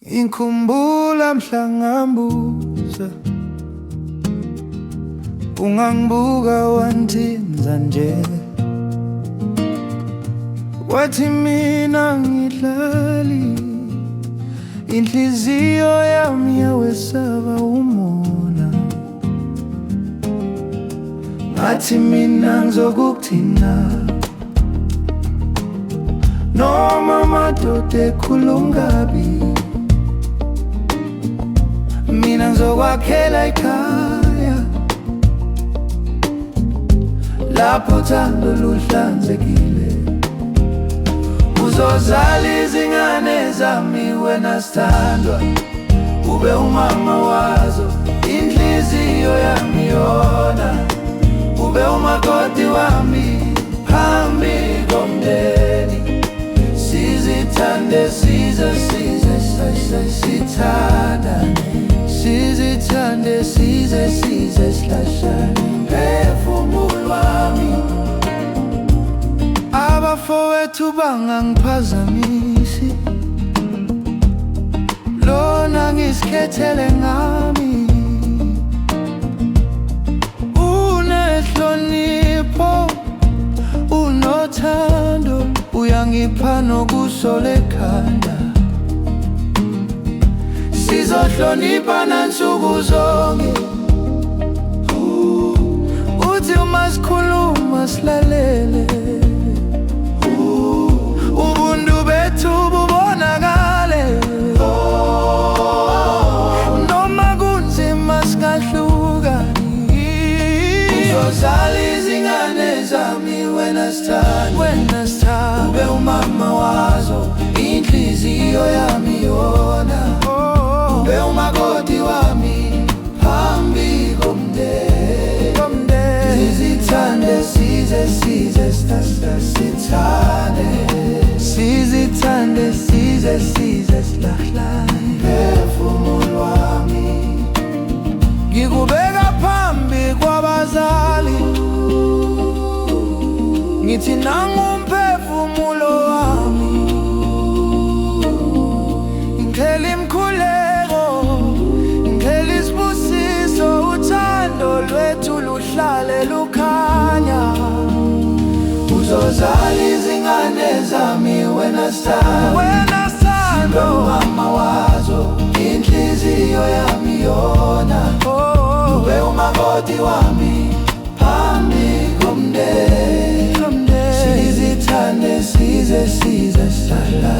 Ngikhumbula mhla ngambuza, ungangibuka wandinza nje, wathi mina ngidlali, inhliziyo yami yawesaba umona. Ngathi mina ngizokuthina, noma amadoda ekhuluma kabi, mina ngizokwakhela ikhaya lapho uthando luhlanzekile. Uzozala izingane zami wena sithandwa, ube umama wazo, inhliziyo yami yona, ube umakoti wami phambi komndeni. Sizithande sithandane, sizithande sihlashane, mphefumulo wami. Abafowethu bangangiphazamisi, lona ngisikhethele ngami. Unehlonipho, unothando, uyangipha nokusola ekhanda. Sizohlonipha nansuku zonke, uthi uma sikhuluma silalele, ubuntu bethu bubonakale. Noma kunzima singahlukani, uzozala izingane zami wena sithandwa, ube umama wazo, inhliziyo yami yona, ube umakoti wami phambi komndeni. Sizithande sizithande sihlahlane, mphefumulo wami. Ngikubeka phambi kwabazali, ngithi nangu umphefumulo wami. Ngicela imkhuleko, ngicela isibusiso, uthando lwethu luhlale lukhanya. Uzozala izingane zami wena sithandwa, umama wazo, inhliziyo yami yona, ube umakoti wami phambi komndeni. Sizithande sihlala